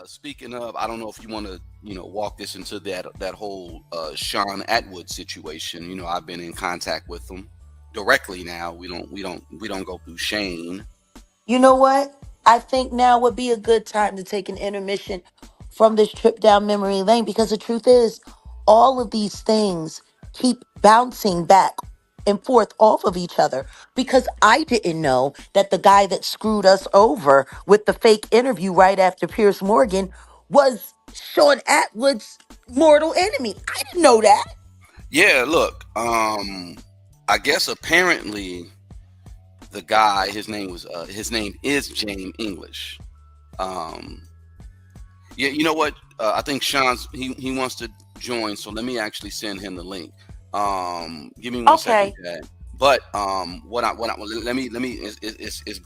Speaking of, I don't know if you want to, walk this into that whole Shaun Atwood situation. I've been in contact with him directly now. We don't go through Shane. You know what? I think now would be a good time to take an intermission from this trip down memory lane because the truth is, all of these things keep bouncing back and forth off of each other because I didn't know that the guy that screwed us over with the fake interview right after Pierce Morgan was Shaun Atwood's mortal enemy. I didn't know that. Yeah, look. I guess apparently the guy, his name is James English. Um, yeah, you know what? I think he wants to join, so let me actually send him the link. Give me 1 second, Okay. Chad. But what I let me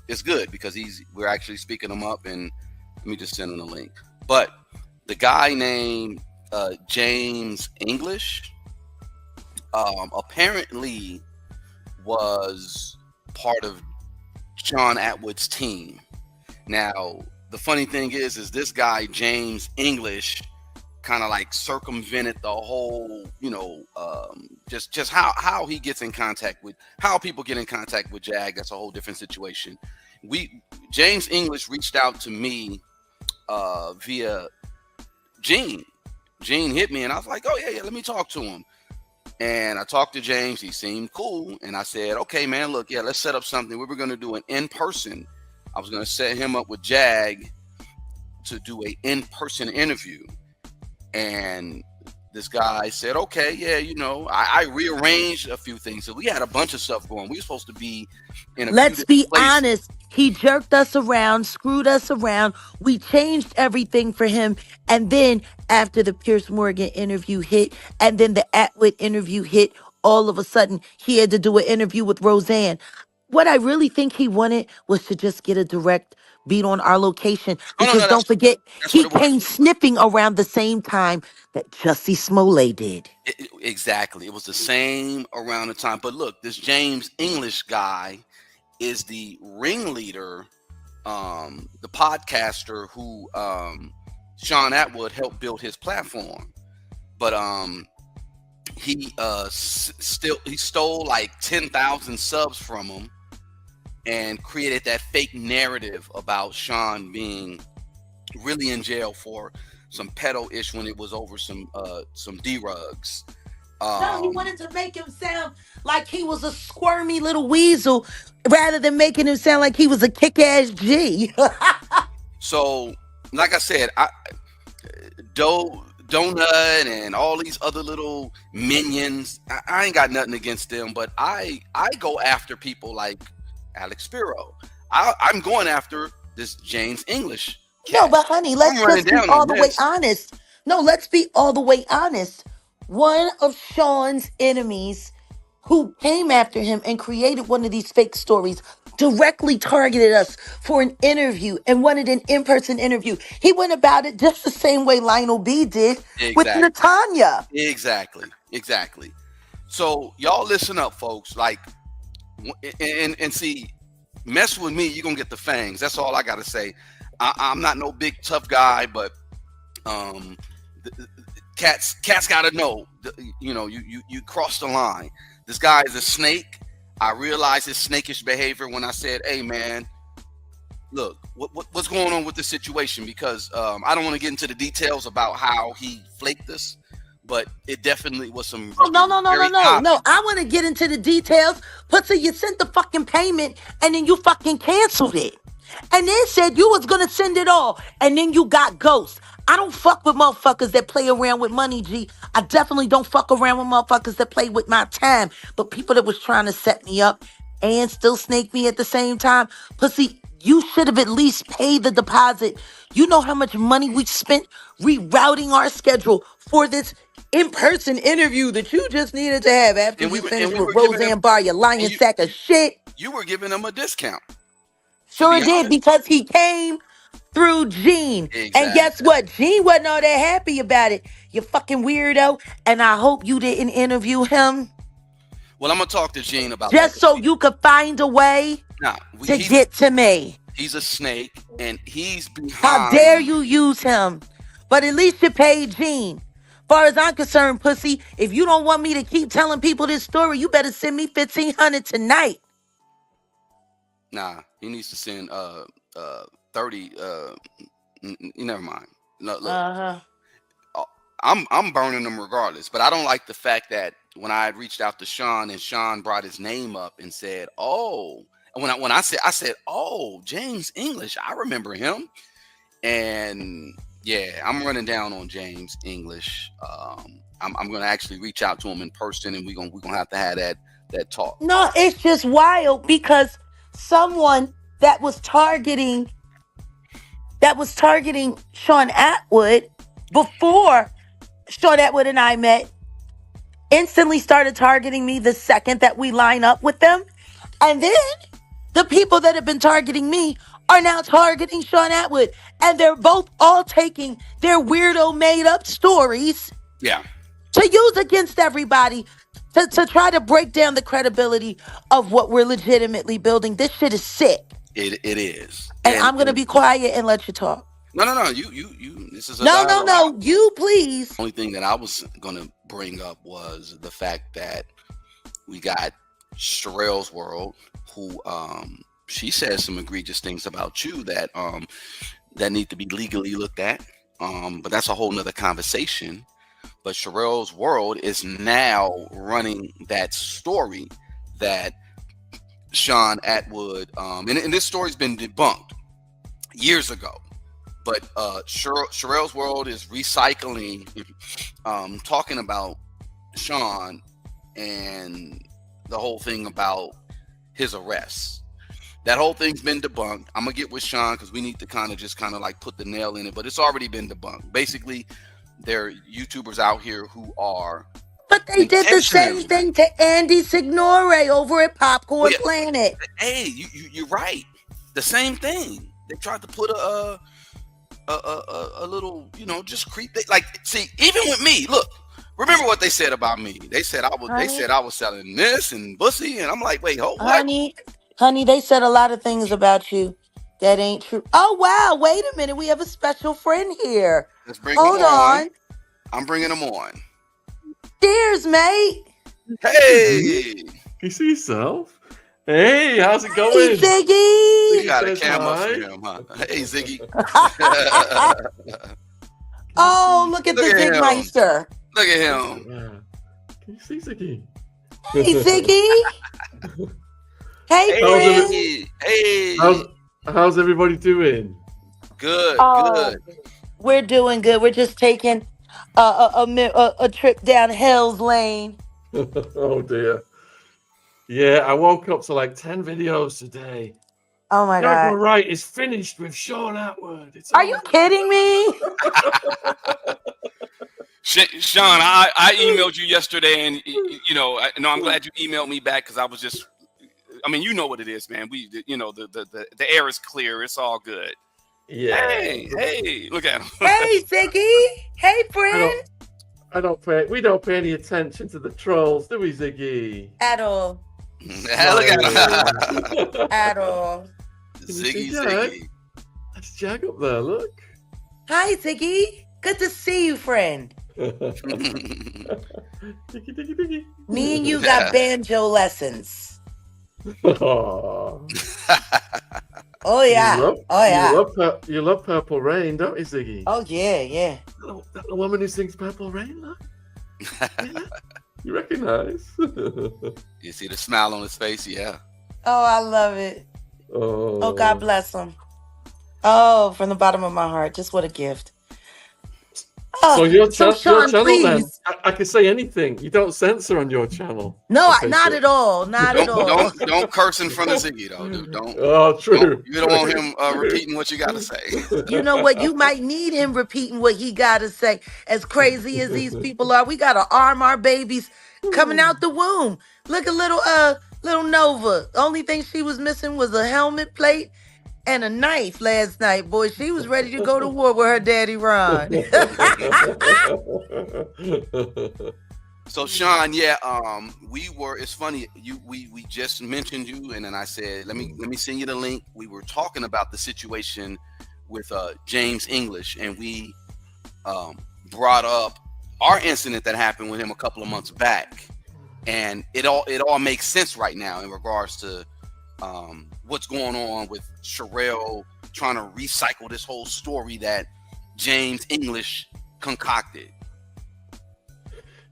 it's good because we're actually speaking him up, and let me just send him the link. But the guy named James English apparently was part of Shaun Atwood's team. Now, the funny thing is this guy James English kind of like circumvented the whole, just how he gets in contact with how people get in contact with Jag. That's a whole different situation. We James English reached out to me via Gene. Gene hit me, and I was like, "Oh yeah, let me talk to him." And I talked to James. He seemed cool, and I said, "Okay, man, look, yeah, let's set up something. We were going to do an in person. I was going to set him up with Jag to do a in-person interview." And this guy said, "Okay, yeah, I rearranged a few things. So we had a bunch of stuff going. We were supposed to be in a few Let's different be places." honest. He jerked us around, screwed us around. We changed everything for him. And then after the Pierce Morgan interview hit, and then the Atwood interview hit, all of a sudden he had to do an interview with Roseanne. What I really think he wanted was to just get a direct beat on our location Oh no, because no, don't forget, that's what he it was. came sniffing around the same time that Jussie Smollett did. Exactly. It was the same around the time. But look, this James English guy is the ringleader, the podcaster who Shaun Atwood helped build his platform. But he stole like 10,000 subs from him and created that fake narrative about Shaun being really in jail for some pedo ish when it was over some D-rugs. No, he Um, wanted to make him sound like he was a squirmy little weasel rather than making him sound like he was a kick ass G. so, like I said, Donut and all these other little minions, I ain't got nothing against them, but I go after people like Alex Spiro. I'm going after this James English No, cat. but honey, I'm let's running just be down all on the way this. honest. No, let's be all the way honest. One of Sean's enemies who came after him and created one of these fake stories directly targeted us for an interview and wanted an in-person interview. He went about it just the same way Lionel B did with Exactly. Natanya. Exactly. So y'all listen up, folks. Like, and see, mess with me, you're gonna get the fangs. That's all I gotta say. I'm not no big tough guy, but um, cats gotta know. You crossed the line. This guy is a snake. I realized his snakish behavior when I said, "Hey, man, look, what's going on with this situation?" Because I don't want to get into the details about how he flaked us, but it definitely was some Oh no, no, no, no, very no. obvious. No, I want to get into the details. But so you sent the fucking payment and then you fucking canceled it. And then said you was gonna send it all. And then you got ghosts. I don't fuck with motherfuckers that play around with money, G. I definitely don't fuck around with motherfuckers that play with my time. But people that was trying to set me up and still snake me at the same time. Pussy, you should have at least paid the deposit. You know how much money we spent rerouting our schedule for this in-person interview that you just needed to have after and we you were and finished we with were giving him Roseanne Barr, you and lying sack of shit. you were giving him a discount. To Sure be did honest, because he came through Gene. And guess exactly. what? Gene wasn't all that happy about it. You fucking weirdo. And I hope you didn't interview him Well, I'm gonna talk to Gene about that. just so you could find a way Nah, to get to me. He's a snake, and he's How dare behind. you use him? But at least you paid Gene. Far as I'm concerned, pussy, if you don't want me to keep telling people this story, you better send me 1,500 tonight. Nah, he needs to send 30. Never mind. No, look, Uh-huh. uh, I'm burning them regardless. But I don't like the fact that when I had reached out to Shaun and Shaun brought his name up and said, "Oh," and when I said, "Oh, James English, I remember him." And yeah, I'm running down on James English. I'm gonna actually reach out to him in person, and we're gonna have to have that talk. No, it's just wild because someone that was targeting Shaun Atwood before Shaun Atwood and I met instantly started targeting me the second that we line up with them. And then the people that have been targeting me are now targeting Shaun Atwood. And they're both all taking their weirdo made up stories Yeah, to use against everybody to try to break down the credibility of what we're legitimately building. This shit is sick. it is. And I'm going to And be quiet and let you talk. no. You. This is a No, no, dialogue. no. You please. Only thing that I was gonna bring up was the fact that we got Sherelle's World, who she says some egregious things about you that need to be legally looked at. But that's a whole nother conversation. But Sherelle's World is now running that story that Shaun Atwood, and this story's been debunked years ago. But Sherelle's World is recycling, talking about Shaun and the whole thing about his arrests. That whole thing's been debunked. I'm gonna get with Shaun because we need to kind of like put the nail in it, but it's already been debunked. Basically, there are YouTubers out here who are But they did the same intentionally. thing to Andy Signore over at Oh Popcorn yeah, Planet. hey, you're right. The same thing. They tried to put a little, just creep. Like, see, even with me, look. Remember what they said about me? They said I was. They Honey, said I was selling this and bussy, and I'm like, wait, hold what? honey, honey, they said a lot of things about you that ain't true. Oh, wow. Wait a minute. We have a special friend here. Let's bring them Hold on. on. I'm bringing them on. Cheers, mate. Hey, Can you see yourself? Hey, how's it Hey, going? you Ziggy. got a Says camera for hi. him, huh? Hey, Ziggy. Can you Oh, see? look at the Look at him. Zigmeister. Look at him. Yeah. Can you see Ziggy? Hey, Ziggy. Hey, How's friend. Hey. how's everybody doing? Good. Oh, Good. we're doing good. We're just taking a trip down Hell's Lane. Oh dear. Yeah, I woke up to like 10 videos today. Oh my Jaguar God. Wright is finished with Shaun Atwood. It's Are you over. kidding me? Shaun, I emailed you yesterday, and I'm glad you emailed me back because I was just. I mean, you know what it is, man. The air is clear. It's all good. Yeah. Hey, look at him. Hey, Ziggy. Hey, friend. We don't pay any attention to the trolls, do we, Ziggy? At all. Look at him. At all. Ziggy. That's Jag up there, look. Hi, Ziggy. Good to see you, friend. Diggy. Me and you got banjo lessons. Aw. Oh, yeah. You love Purple Rain, don't you, Ziggy? Oh, yeah. That the woman who sings Purple Rain, look. Yeah. You recognize? You see the smile on his face? Yeah. Oh, I love it. Oh, Oh, God bless him. Oh, from the bottom of my heart. Just what a gift. Oh, So your Shaun, channel please. then? I can say anything. You don't censor on your channel. No, Okay, not good. at all. Not at all. Don't curse in front of Ziggy though, dude. Don't. Oh, true. You don't want him repeating what you gotta say. You know what? You might need him repeating what he got to say. As crazy as these people are, we got to arm our babies coming out the womb. Look at little Nova. Only thing she was missing was a helmet plate and a knife last night. Boy, she was ready to go to war with her daddy Ron. So Shaun, yeah, we were. It's funny. We just mentioned you, and then I said, let me send you the link. We were talking about the situation with James English, and we brought up our incident that happened with him a couple of months back, and it all makes sense right now in regards to what's going on with Sherelle trying to recycle this whole story that James English concocted.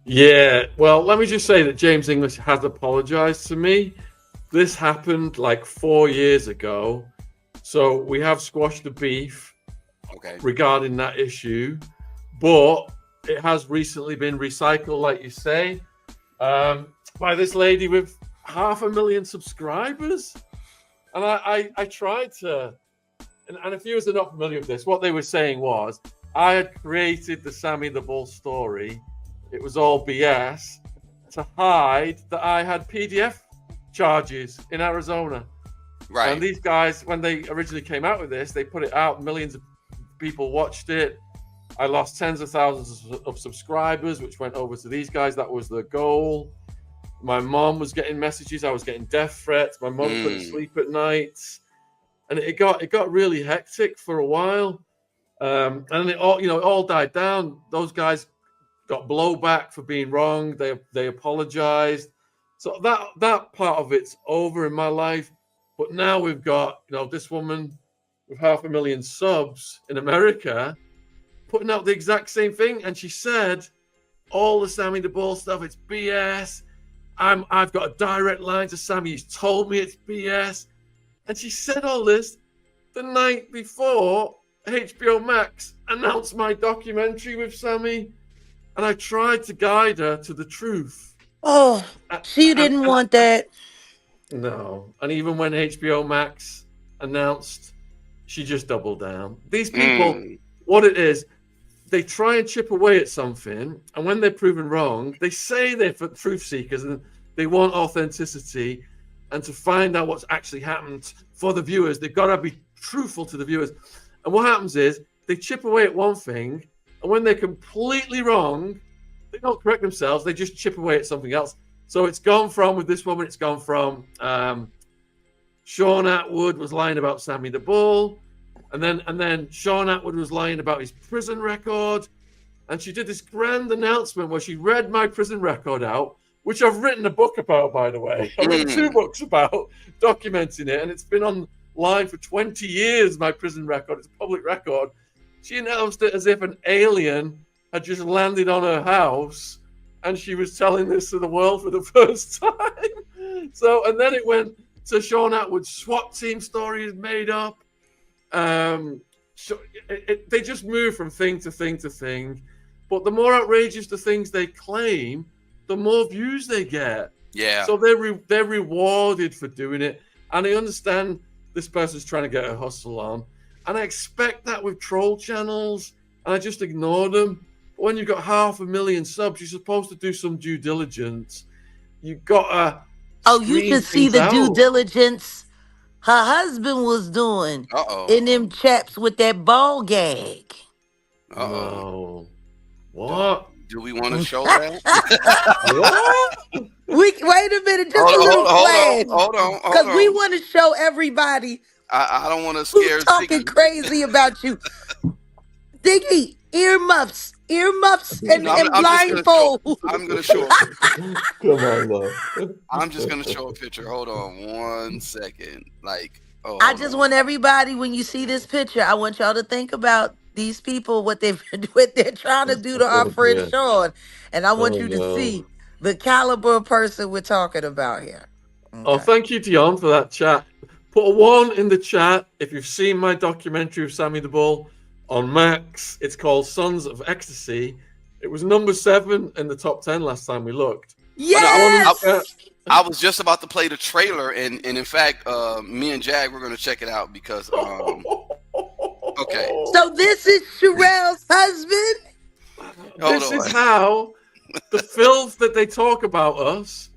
Yeah, well, let me just say that James English has apologized to me. This happened like 4 years ago. So we have squashed the beef regarding that issue. But it has recently been recycled, like you say, by this lady with 500,000 subscribers. And I tried to, and if you are not familiar with this, what they were saying was, I had created the Sammy the Bull story. It was all BS to hide that I had PDF charges in Arizona. Right. And these guys, when they originally came out with this, they put it out. Millions of people watched it. I lost tens of thousands of subscribers, which went over to these guys. That was the goal. My mom was getting messages. I was getting death threats. My mom couldn't sleep at night. And it got really hectic for a while. And it all died down. Those guys got blowback for being wrong. They apologized. So that part of it's over in my life. But now we've got, this woman with 500,000 subs in America putting out the exact same thing. And she said, all the Sammy the Bull stuff, it's BS. I've got a direct line to Sammy. He's told me it's BS. And she said all this the night before HBO Max announced my documentary with Sammy. And I tried to guide her to the truth. Oh, she didn't want that. No. And even when HBO Max announced, she just doubled down. These people, what it is, they try and chip away at something. And when they're proven wrong, they say they're for truth seekers and they want authenticity. And to find out what's actually happened for the viewers, they've got to be truthful to the viewers. And what happens is they chip away at one thing. And when they're completely wrong, they don't correct themselves. They just chip away at something else. So it's gone from, with this woman, it's gone from Shaun Attwood was lying about Sammy the Bull. And then Shaun Attwood was lying about his prison record. And she did this grand announcement where she read my prison record out, which I've written a book about, by the way. I've written 2 books about documenting it. And it's been online for 20 years, my prison record. It's a public record. She announced it as if an alien had just landed on her house, and she was telling this to the world for the first time. So, and then it went to Shaun Atwood's SWAT team story is made up. They just move from thing to thing to thing. But the more outrageous the things they claim, the more views they get. Yeah. So they're rewarded for doing it. And I understand this person's trying to get a hustle on. And I expect that with troll channels, and I just ignore them. But when you've got 500,000 subs, you're supposed to do some due diligence. You've got to. Oh, you should see the due diligence her husband was doing in them chaps with that ball gag. No. What? Do we want to show that? What? Wait a minute, just a little flash. Hold on. Because we want to show everybody. I don't want to scare. Who's talking crazy about you? Diggy, earmuffs, and blindfold. I'm going to show. Come on, love. I'm just going to show a picture. Hold on 1 second. I just want everybody, when you see this picture, I want y'all to think about these people, what they're trying to do to our friend Shaun. And I want you to see the caliber of person we're talking about here. Okay. Oh, thank you, Dion, for that chat. Put a 1 in the chat if you've seen my documentary of Sammy the Bull on Max. It's called Sons of Ecstasy. It was number 7 in the top 10 last time we looked. Yes! I was just about to play the trailer, and in fact, me and Jag, we're going to check it out because, okay. So this is Sherelle's husband? This is how the filth that they talk about us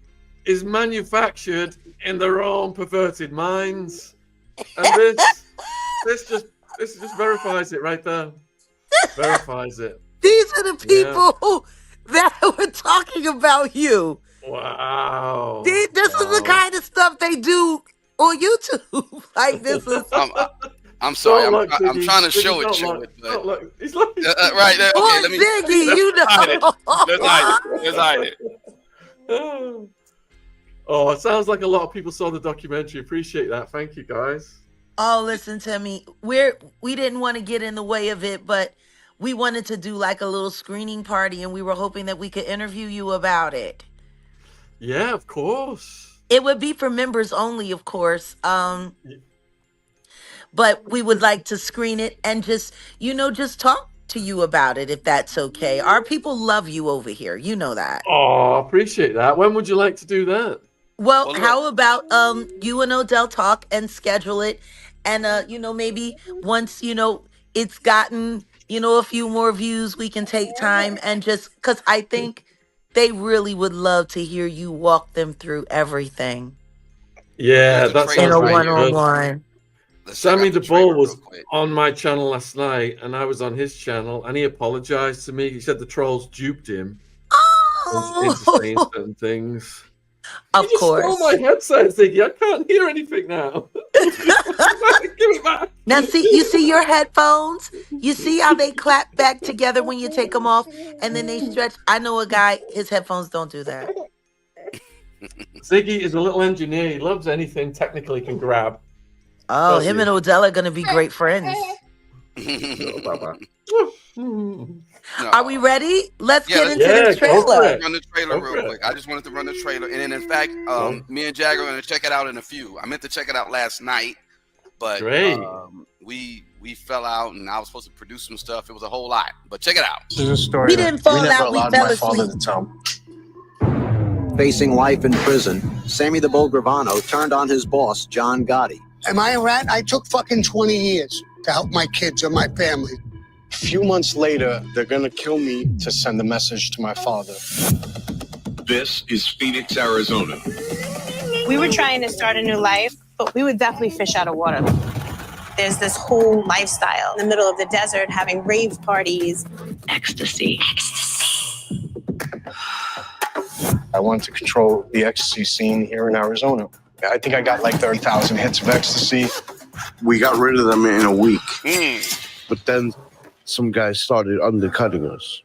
is manufactured in their own perverted minds. And this just verifies it right there. Verifies it. These are the people who that we're talking about you. Wow. This is the kind of stuff they do on YouTube. Like this is I'm sorry. Don't look, I'm Ziggy. trying to Ziggy, show it don't to look. it, but Don't look. He's like, right there. Okay, poor let me Ziggy, let's you hide it. know. Let's hide it. Let's hide it. Oh, it sounds like a lot of people saw the documentary. Appreciate that. Thank you, guys. Oh, listen to me. We didn't want to get in the way of it, but we wanted to do like a little screening party, and we were hoping that we could interview you about it. Yeah, of course. It would be for members only, of course. But we would like to screen it and just talk to you about it if that's okay. Our people love you over here. You know that. Oh, appreciate that. When would you like to do that? Well, Well, look. how about you and Odell talk and schedule it, and maybe once it's gotten a few more views, we can take time and just because I think they really would love to hear you walk them through everything Yeah, Here's the that in trailer sounds a right really here. good. one-on-one. Let's check Sammy out the the trailer Bull was real quick. on my channel last night, and I was on his channel, and he apologized to me. He said the trolls duped him into saying Oh, certain things. of You just stole course. my headset, Ziggy. I can't hear anything now. Give it back. Now, you see your headphones? You see how they clap back together when you take them off and then they stretch? I know a guy, his headphones don't do that. Ziggy is a little engineer. He loves anything technically can grab. Oh, Does him he? and Odell are going to be great friends. Are we ready? Let's Yeah, get let's into Yeah, this go for trailer. it. run the trailer Go real for it. quick. I just wanted to run the trailer, and then in fact, me and Jaguar are going to check it out in a few. I meant to check it out last night, but Great. we fell out, and I was supposed to produce some stuff. It was a whole lot, but check it out. This is a story We that didn't fall we never out, we allowed fell my father asleep. to tell. Facing life in prison, Sammy the Bull Gravano turned on his boss, John Gotti. Am I a rat? I took fucking 20 years to help my kids and my family. A few months later, they're gonna kill me to send a message to my father. This is Phoenix, Arizona. We were trying to start a new life, but we would definitely fish out of water. There's this whole lifestyle in the middle of the desert, having rave parties. Ecstasy. I wanted to control the ecstasy scene here in Arizona. I think I got like 30,000 hits of ecstasy. We got rid of them in a week. But then some guys started undercutting us.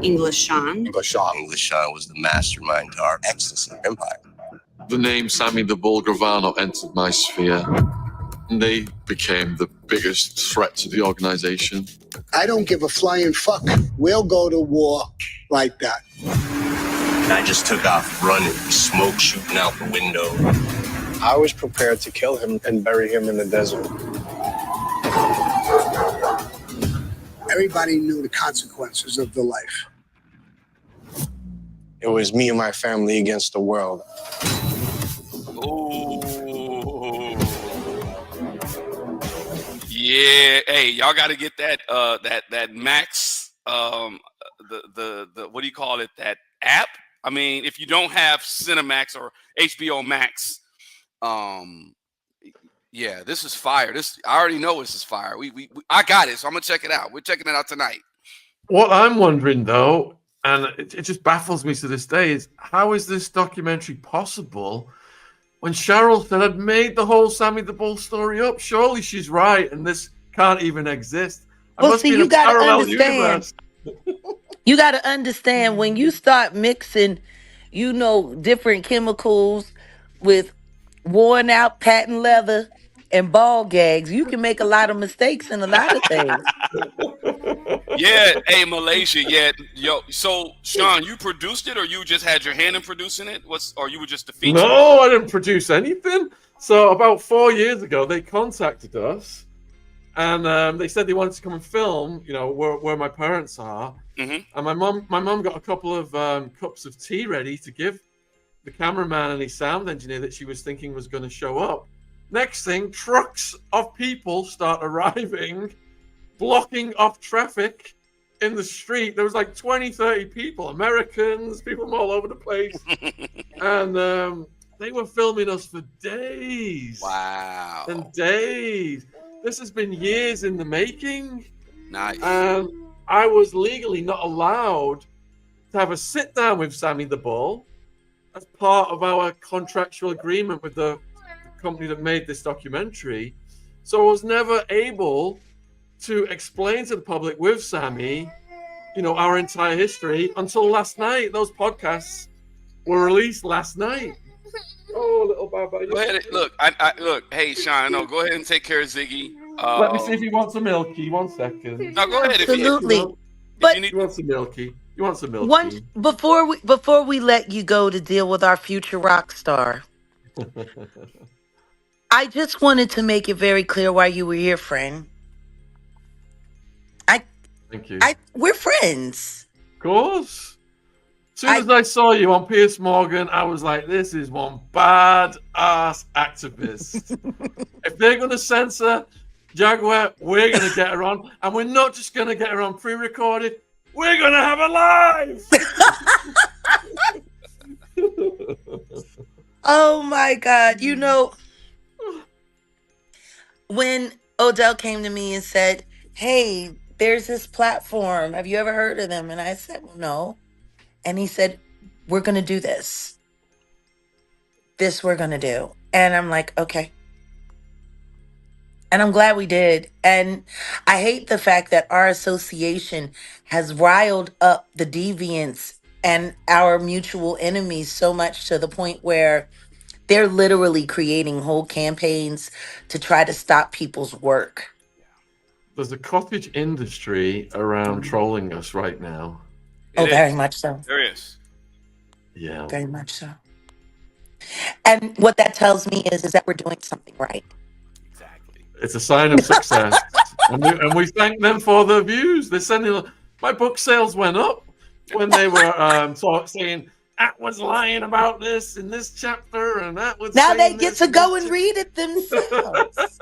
English Shaun. English Shaun was the mastermind to our ecstasy empire. The name Sammy the Bull Gravano entered my sphere, and they became the biggest threat to the organization. I don't give a flying fuck. We'll go to war like that. And I just took off running, smoke shooting out the window. I was prepared to kill him and bury him in the desert. Everybody knew the consequences of the life. It was me and my family against the world. Ooh. Yeah, hey, y'all got to get that that Max the what do you call it, that app? I mean, if you don't have Cinemax or HBO Max, yeah, this is fire. This I already know this is fire. I got it, so I'm gonna check it out. We're checking it out tonight. What I'm wondering, though, and it just baffles me to this day, is how is this documentary possible when Cheryl said I'd made the whole Sammy the Bull story up? Surely she's right, and this can't even exist. Well, see, you got to understand. You got to understand when you start mixing, different chemicals with worn out patent leather and ball gags, you can make a lot of mistakes in a lot of things. Yeah, hey, Malaysia, yeah, yo. So, Shaun, you produced it, or you just had your hand in producing it? Or you were just the feature? No, I didn't produce anything. So about 4 years ago, they contacted us, and they said they wanted to come and film, where my parents are. Mm-hmm. And my mom got a couple of cups of tea ready to give the cameraman and his sound engineer that she was thinking was going to show up. Next thing, trucks of people start arriving, blocking off traffic in the street. There was like 20, 30 people, Americans, people from all over the place. And they were filming us for days. Wow. And days. This has been years in the making. Nice. I was legally not allowed to have a sit down with Sammy the Bull as part of our contractual agreement with the company that made this documentary. So I was never able to explain to the public with Sammy, our entire history until last night. Those podcasts were released last night. Oh, little Baba. Go ahead. Look, look. Hey, Shaun. No, go ahead and take care of Ziggy. Let me see if he wants a milky. 1 second. No, go ahead. Absolutely. But you want some milky. You want some milky. Before we let you go to deal with our future rock star, I just wanted to make it very clear why you were here, friend. Thank you. We're friends. Of course. As soon as I saw you on Piers Morgan, I was like, this is one bad-ass activist. If they're going to censor Jaguar, we're going to get her on. And we're not just going to get her on pre-recorded. We're going to have her live! Oh, my God. When Odell came to me and said, hey, there's this platform. Have you ever heard of them? And I said, well, no. And he said, we're going to do this. This we're going to do. And I'm like, okay. And I'm glad we did. And I hate the fact that our association has riled up the deviants and our mutual enemies so much to the point where they're literally creating whole campaigns to try to stop people's work. There's a cottage industry around trolling us right now. Very much so. There is. Yeah. Very much so. And what that tells me is that we're doing something right. Exactly. It's a sign of success. and we thank them for the views. They're sending. My book sales went up when they were saying Atwood's lying about this in this chapter, and Atwood's now they get to go and read it themselves.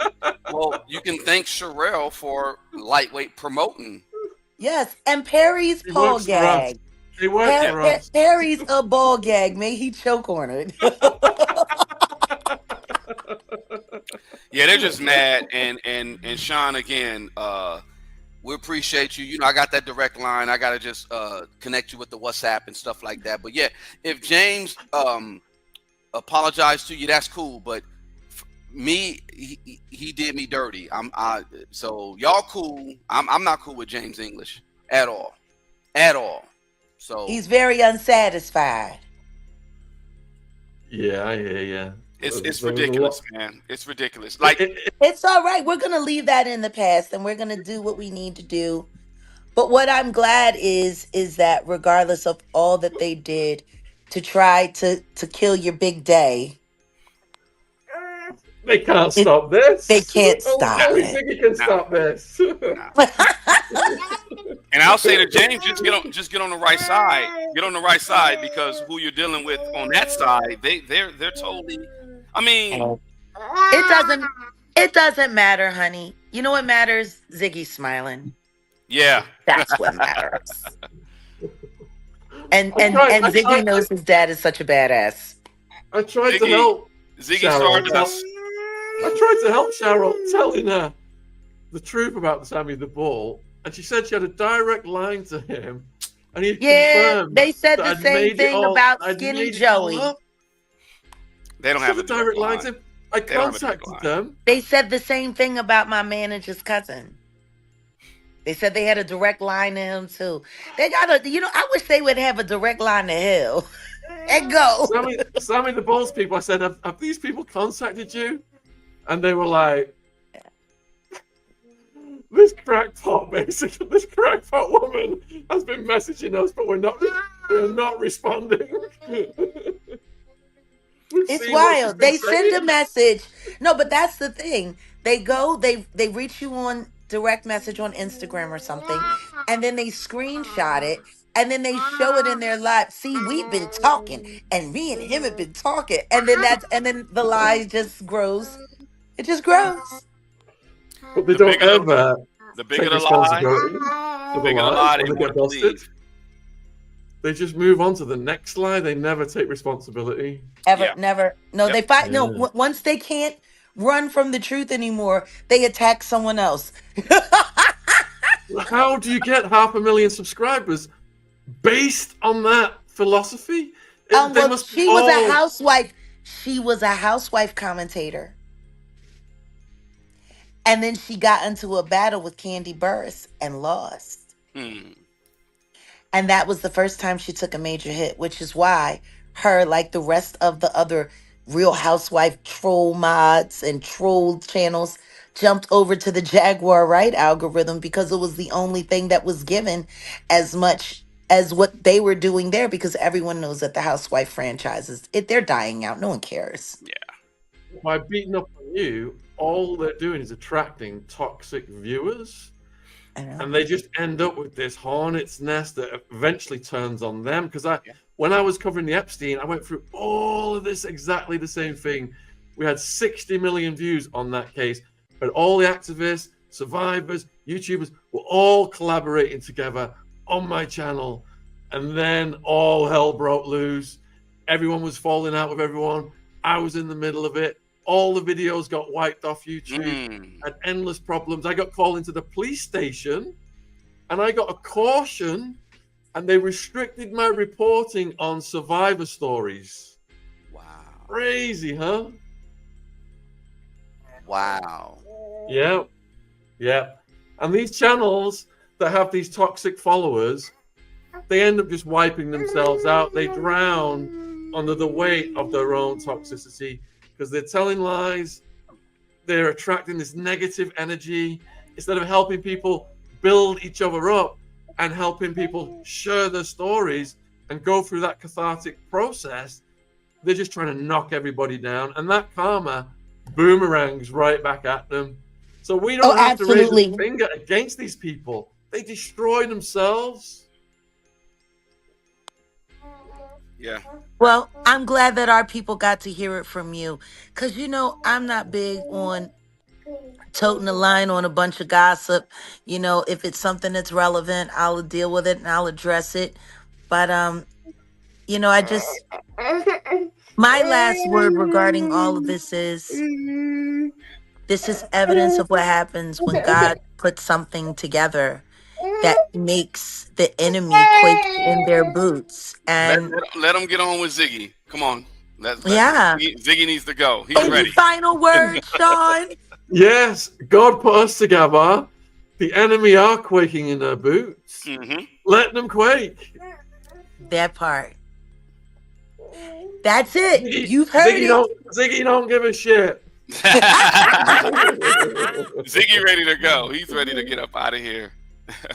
Well, you can thank Sherelle for lightweight promoting. Yes, and Perry's ball gag. He works for us. Perry's a ball gag. May he choke on it. Yeah, they're just mad. And Shaun, again, we appreciate you. I got that direct line. I gotta just connect you with the WhatsApp and stuff like that. But yeah, if James apologized to you, that's cool. But me, he did me dirty. So y'all cool. I'm not cool with James English at all. So he's very unsatisfied. Yeah, I hear you. It's ridiculous, man. It's ridiculous. Like it's all right. We're gonna leave that in the past, and we're gonna do what we need to do. But what I'm glad is that regardless of all that they did to try to kill your big day, they can't stop this. They can't stop it. it. Think you can stop this. And I'll say to James, just get on the right side. Get on the right side, because who you're dealing with on that side, they're totally. I mean, it doesn't matter, honey. You know what matters? Ziggy smiling. Yeah, that's what matters. And Ziggy knows his dad is such a badass. I tried to help. Ziggy started us. I tried to help Cheryl, telling her the truth about Sammy the Bull, and she said she had a direct line to him, and he confirmed. They said the same thing about Skinny Joey. They don't have a direct line to him. I contacted them. They said the same thing about my manager's cousin. They said they had a direct line to him too. They got I wish they would have a direct line to hell. And go. Sammy the Bull's people, I said, have these people contacted you? And they were like, this crackpot woman has been messaging us, but we're not responding. It's wild. They send a message. No, but that's the thing. They go, they reach you on direct message on Instagram or something, and then they screenshot it, and then they show it in their live. See, we've been talking, and me and him have been talking, and then the lie just grows. It just grows. But they don't ever. The bigger the lie, they get busted. They just move on to the next lie. They never take responsibility. Never. No, they fight. No, once they can't run from the truth anymore, they attack someone else. How do you get 500,000 subscribers based on that philosophy? They Well, must be she was a housewife. She was a housewife commentator. And then she got into a battle with Candy Burris and lost. And that was the first time she took a major hit, which is why her, like the rest of the other Real Housewife troll mods and troll channels, jumped over to the Jaguar Wright algorithm because it was the only thing that was given as much as what they were doing there, because everyone knows that the Housewife franchises, they're dying out. No one cares. Yeah. By beating up on you, all they're doing is attracting toxic viewers. And they just end up with this hornet's nest that eventually turns on them. Because when I was covering the Epstein, I went through all of this, exactly the same thing. We had 60 million views on that case, but all the activists, survivors, YouTubers were all collaborating together on my channel. And then all hell broke loose. Everyone was falling out with everyone. I was in the middle of it. All the videos got wiped off YouTube. Had endless problems. I got called into the police station and I got a caution, and they restricted my reporting on survivor stories. Wow. Crazy, huh? Wow. Yeah. Yeah. And these channels that have these toxic followers, they end up just wiping themselves out. They drown under the weight of their own toxicity, because they're telling lies, they're attracting this negative energy. Instead of helping people build each other up and helping people share their stories and go through that cathartic process, they're just trying to knock everybody down. And that karma boomerangs right back at them. So we don't have to raise a finger against these people. They destroy themselves. Yeah. Well, I'm glad that our people got to hear it from you. Because, I'm not big on toting the line on a bunch of gossip. If it's something that's relevant, I'll deal with it and I'll address it. But, my last word regarding all of this is evidence of what happens when God puts something together that makes the enemy quake in their boots. And let them get on with Ziggy. Come on. Yeah. Ziggy needs to go. He's Any ready. final words, Shaun? Yes, God put us together. The enemy are quaking in their boots. Let them quake. That part. That's it. You've heard it. Ziggy don't give a shit. Ziggy ready to go. He's ready to get up out of here.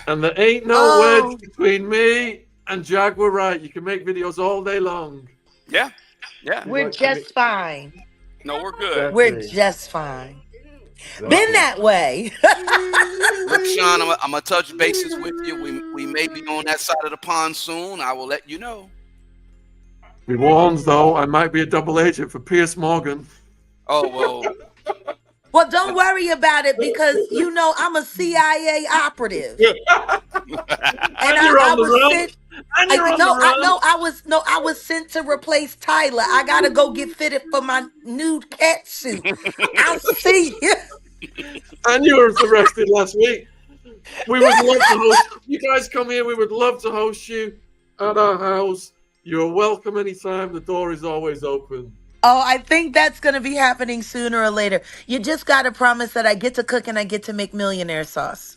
And there ain't no wedge between me and Jaguar Wright. You can make videos all day long. Yeah. Yeah. We're just fine. No, we're good. We're just fine. Been that way. Look, Shaun, I'm going to touch bases with you. We may be on that side of the pond soon. I will let you know. Be warned, though, I might be a double agent for Piers Morgan. Oh, well. Well, don't worry about it, because I'm a CIA operative. And I was sent to replace Tyler. I gotta go get fitted for my nude cat suit. I'll see you. And you were arrested last week. We would love to host you. Guys come here. We would love to host you at our house. You're welcome anytime. The door is always open. Oh, I think that's going to be happening sooner or later. You just got to promise that I get to cook and I get to make millionaire sauce.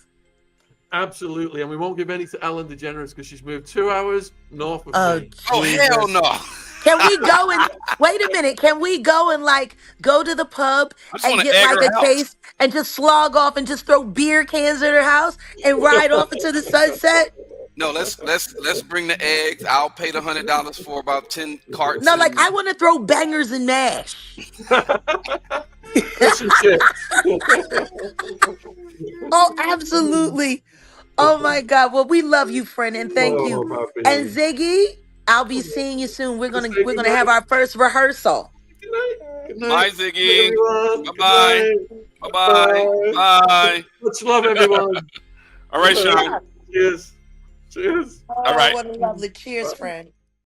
Absolutely. And we won't give any to Ellen DeGeneres because she's moved 2 hours north of me. Oh, hell no. Can we go and wait a minute? Can we go and go to the pub and get a case and just slog off and just throw beer cans at her house and ride off into the sunset? No, let's bring the eggs. I'll pay the $100 for about 10 carts. No, I want to throw bangers and mash. Oh, absolutely. Oh my God. Well, we love you, friend, and thank you. And Ziggy, I'll be seeing you soon. We're gonna have our first rehearsal. Good night. Bye, Ziggy. Bye-bye. Bye-bye. Bye. Much love, everyone. All right, Shaun. Cheers. Cheers. Oh, all right. What a lovely cheers, friend.